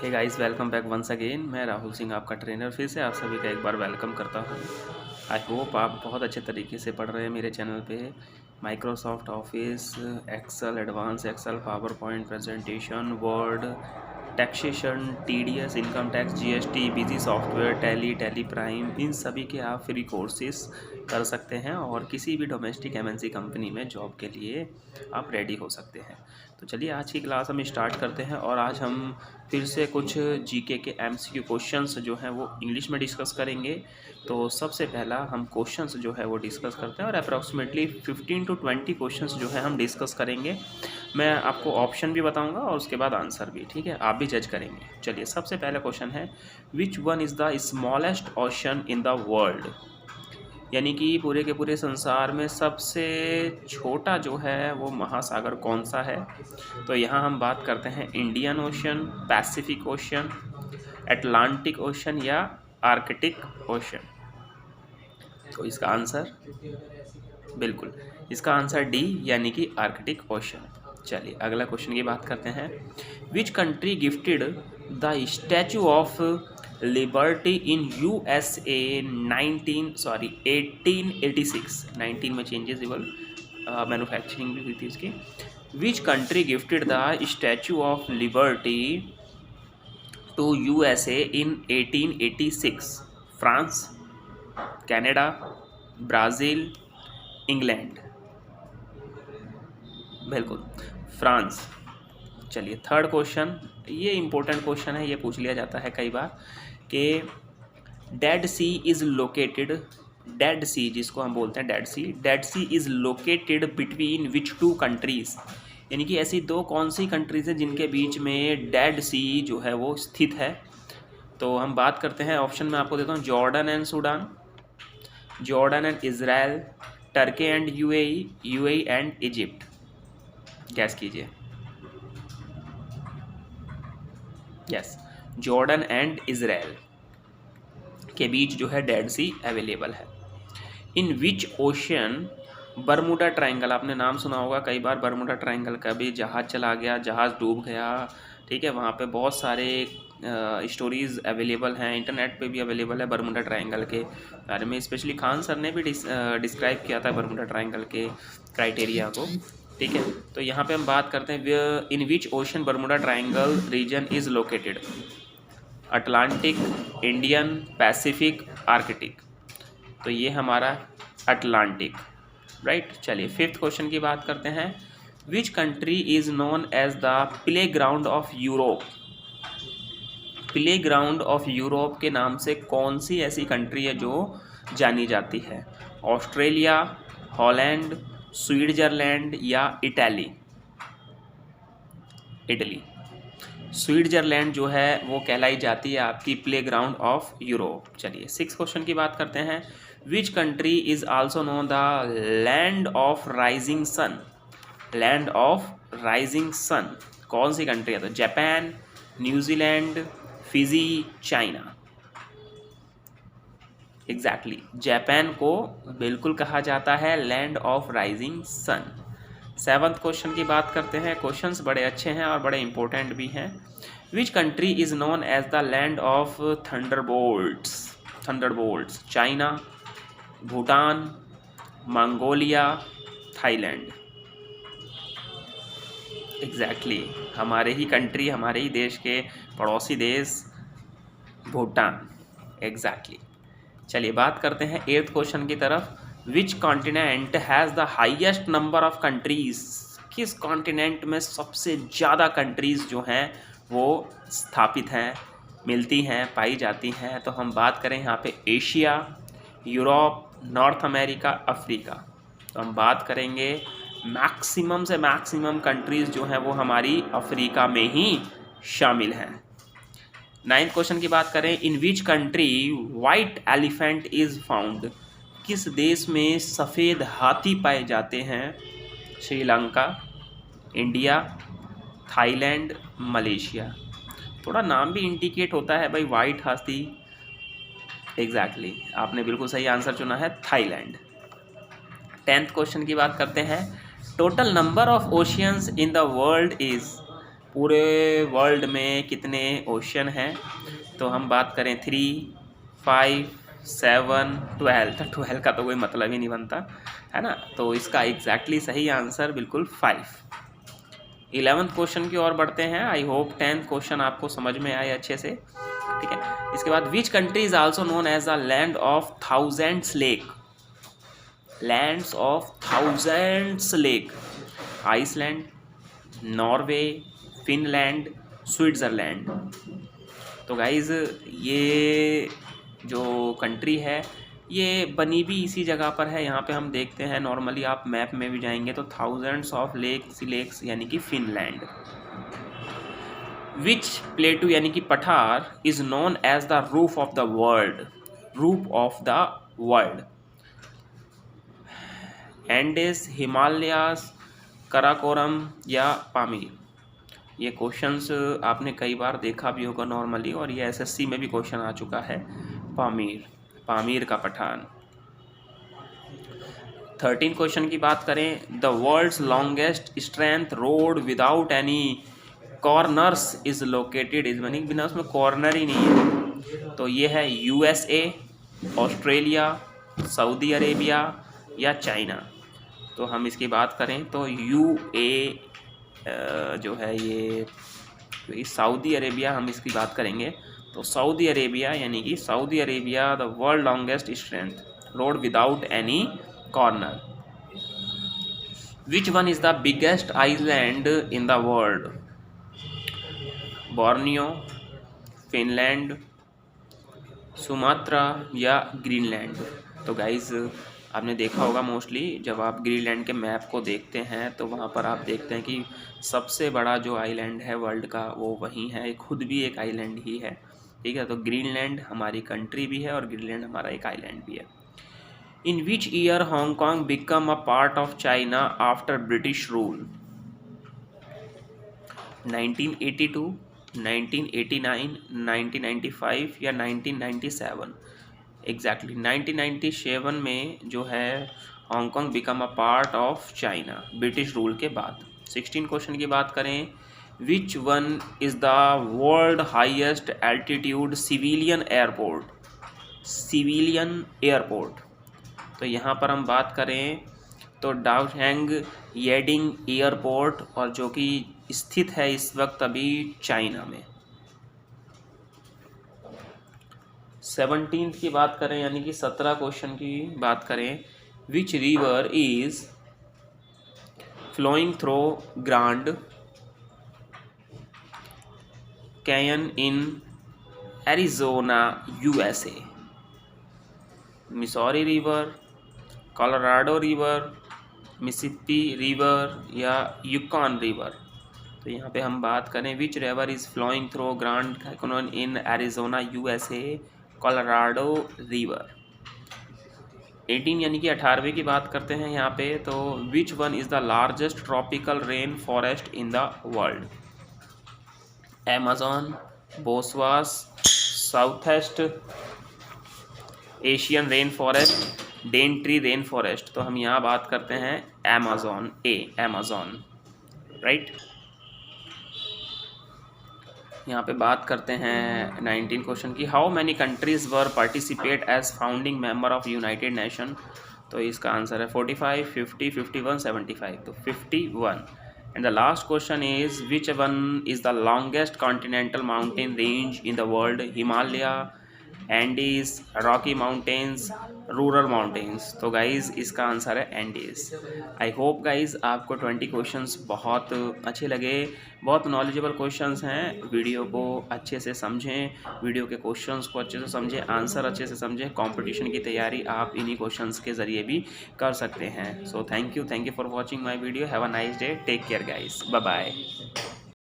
हे guys, welcome back once again. मैं राहुल सिंह, आपका trainer, फिर से आप सभी का एक बार वेलकम करता हूँ। आई होप आप बहुत अच्छे तरीके से पढ़ रहे हैं मेरे चैनल पे Microsoft Office, Excel, advance Excel, PowerPoint presentation, Word, taxation, TDS, income tax, GST, Busy software, Tally Prime, इन सभी के आप फ्री कोर्सेज कर सकते हैं और किसी भी डोमेस्टिक एमएनसी कंपनी में जॉब के लिए आप रेडी हो सकते हैं। तो चलिए आज की क्लास हम स्टार्ट करते हैं और आज हम फिर से कुछ जीके के एमसीक्यू क्वेश्चंस जो हैं वो इंग्लिश में डिस्कस करेंगे। तो सबसे पहला हम क्वेश्चंस जो है वो डिस्कस करते हैं और अप्रॉक्सीमेटली 15 to 20 क्वेश्चंस जो है हम डिस्कस करेंगे। मैं आपको ऑप्शन भी बताऊंगा और उसके बाद आंसर भी, ठीक है, आप भी जज करेंगे। चलिए सबसे पहला क्वेश्चन है, विच one is the smallest ocean in the world, यानी कि पूरे के पूरे संसार में सबसे छोटा जो है वो महासागर कौन सा है। तो यहाँ हम बात करते हैं Indian ocean, Pacific ocean, Atlantic ocean या आर्कटिक ओशन। तो इसका आंसर बिल्कुल, इसका आंसर डी यानी कि आर्कटिक ओशन। चलिए अगला क्वेश्चन की बात करते हैं, which country gifted the Statue of liberty in USA 1886, 19 में चेंजेबल मैन्युफैक्चरिंग भी हुई थी इसकी। Which country gifted the Statue of Liberty to USA in 1886? France, Canada, Brazil, England. बिल्कुल फ्रांस। चलिए थर्ड क्वेश्चन, ये इंपॉर्टेंट क्वेश्चन है, ये पूछ लिया जाता है कई बार कि Dead Sea is located, Dead Sea जिसको हम बोलते हैं Dead Sea is located between which two countries, यानी कि ऐसी दो कौन सी कंट्रीज़ हैं जिनके बीच में डेड सी जो है वो स्थित है। तो हम बात करते हैं, ऑप्शन में आपको देता हूँ, Jordan and Sudan, Jordan and Israel, Turkey and UAE and Egypt. Gas कीजिए। यस, जॉर्डन एंड इज़राइल के बीच जो है डेड सी अवेलेबल है। In which ocean Bermuda triangle, आपने नाम सुना होगा कई बार, बरमूडा ट्रायंगल का भी जहाज़ चला गया, जहाज़ डूब गया, ठीक है, वहाँ पे बहुत सारे स्टोरीज़ अवेलेबल हैं, इंटरनेट पे भी अवेलेबल है बरमूडा ट्रायंगल के बारे में। स्पेशली खान सर ने भी डिस्क्राइब किया था बरमूडा ट्रायंगल के क्राइटेरिया को, ठीक है। तो यहाँ पे हम बात करते हैं, in which ocean Bermuda Triangle region is located? Atlantic, Indian, Pacific, Arctic. तो ये हमारा अटलांटिक, राइट। चलिए फिफ्थ क्वेश्चन की बात करते हैं, which country is known as the play ground of Europe? Play ground of Europe के नाम से कौन सी ऐसी कंट्री है जो जानी जाती है? ऑस्ट्रेलिया, हॉलैंड, स्विट्जरलैंड या इटली? स्विट्जरलैंड जो है वो कहलाई जाती है आपकी प्ले ग्राउंड ऑफ यूरोप। चलिए सिक्स क्वेश्चन की बात करते हैं, which country is also known the land of rising sun? Land of rising sun कौन सी कंट्री है? तो Japan, New Zealand, Fiji, China. Exactly Japan को बिल्कुल कहा जाता है land of rising sun. Seventh question की बात करते हैं, क्वेश्चंस बड़े अच्छे हैं और बड़े इंपॉर्टेंट भी हैं। Which country is known as the land of thunderbolts? Thunderbolts, China, Bhutan, Mongolia, Thailand. Exactly हमारे ही कंट्री, हमारे ही देश के पड़ोसी देश भूटान। एग्जैक्टली चलिए बात करते हैं एट्थ क्वेश्चन की तरफ, which continent has the highest number of countries? किस कॉन्टिनेंट में सबसे ज़्यादा कंट्रीज़ जो हैं वो स्थापित हैं, मिलती हैं, पाई जाती हैं? तो हम बात करें यहाँ पे Asia, Europe, north America, Africa. तो हम बात करेंगे मैक्सिमम से मैक्सिमम कंट्रीज़ जो हैं वो हमारी अफ्रीका में ही शामिल हैं। नाइन्थ क्वेश्चन की बात करें, in which country white elephant is found? किस देश में सफ़ेद हाथी पाए जाते हैं? Sri Lanka, India, Thailand, Malaysia. थोड़ा नाम भी इंडिकेट होता है भाई, वाइट हाथी। एग्जैक्टली आपने बिल्कुल सही आंसर चुना है, थाईलैंड। 10th क्वेश्चन की बात करते हैं, total number of oceans in the world is? पूरे वर्ल्ड में कितने ओशन हैं? तो हम बात करें 3, 5, 7, 12। तो 12 का तो कोई मतलब ही नहीं बनता है ना, तो इसका एग्जैक्टली सही आंसर बिल्कुल 5। 11th क्वेश्चन की ओर बढ़ते हैं। आई होप 10th क्वेश्चन आपको समझ में आए अच्छे से, ठीक है। इसके बाद which country is also known as the land of thousands lake? Lands of thousands lake. Iceland, Norway, Finland, Switzerland. तो गाइज़ ये जो कंट्री है ये बनी भी इसी जगह पर है। यहाँ पे हम देखते हैं, नॉर्मली आप मैप में भी जाएंगे तो थाउजेंड्स ऑफ लेक्स यानी कि फिनलैंड। विच प्लेटू यानी कि पठार is known as the roof of the world? Roof of the world. Andes, Himalayas, Karakoram या पामीर। ये क्वेश्चंस आपने कई बार देखा भी होगा नॉर्मली, और ये एसएससी में भी क्वेश्चन आ चुका है। पामीर का पठान। 13 क्वेश्चन की बात करें, the world's longest strength road without any corners is located is, यानी बिना उसमें कॉर्नर ही नहीं है। तो ये है यूएसए, ऑस्ट्रेलिया, सऊदी अरेबिया या चाइना। तो हम इसकी बात करें तो जो है ये सऊदी अरेबिया, हम इसकी बात करेंगे तो सऊदी अरेबिया, यानी कि Saudi Arabia the world longest strength road without any corner. Which one is the biggest island in the world? Borneo, Finland, Sumatra या ग्रीनलैंड। तो गाइज आपने देखा होगा मोस्टली जब आप ग्रीनलैंड के मैप को देखते हैं तो वहाँ पर आप देखते हैं कि सबसे बड़ा जो आइलैंड है वर्ल्ड का वो वहीं है, खुद भी एक आइलैंड ही है, ठीक है। तो ग्रीनलैंड हमारी कंट्री भी है और ग्रीनलैंड हमारा एक आइलैंड भी है। In which year Hong Kong become a part of China after British rule? 1982, 1989, 1995 या 1997? एग्जैक्टली 1997 में जो है Hong Kong become a part of China British rule के बाद। 16 क्वेश्चन की बात करें, विच one is the world highest altitude civilian airport? Civilian airport. तो यहाँ पर हम बात करें तो डाओशैंग येडिंग एयरपोर्ट, और जो कि स्थित है इस वक्त अभी चाइना में। 17th की बात करें यानी कि 17 क्वेश्चन की बात करें, which river is flowing through Grand Canyon in Arizona USA? Missouri river, Colorado river, Mississippi river या यूकॉन रिवर? तो यहाँ पे हम बात करें which river is flowing through Grand Canyon in Arizona USA? Colorado river. 18 यानी कि 18वें की बात करते हैं यहाँ पे, तो which one is the largest tropical rain forest in the world? Amazon, Bosawas, southeast Asian rain forest, Daintree rain forest? तो हम यहाँ बात करते हैं अमेज़न, अमेज़न, राइट। यहाँ पे बात करते हैं 19 क्वेश्चन की, how many countries were participate as founding member of United Nation? तो इसका आंसर है 45, 50, 51, 75। तो 51। And the last question is which one is the longest continental mountain range in the world? Himalaya, Andes, Rocky mountains, rural mountains? तो guys इसका answer है Andes. I hope guys आपको 20 questions बहुत अच्छे लगे, बहुत नॉलेजेबल क्वेश्चंस हैं। वीडियो को अच्छे से समझें, वीडियो के क्वेश्चंस को अच्छे से समझें, आंसर अच्छे से समझें। कंपटीशन की तैयारी आप इन्हीं क्वेश्चंस के ज़रिए भी कर सकते हैं। So thank you for watching my video. Have a nice day, take care guys, bye bye.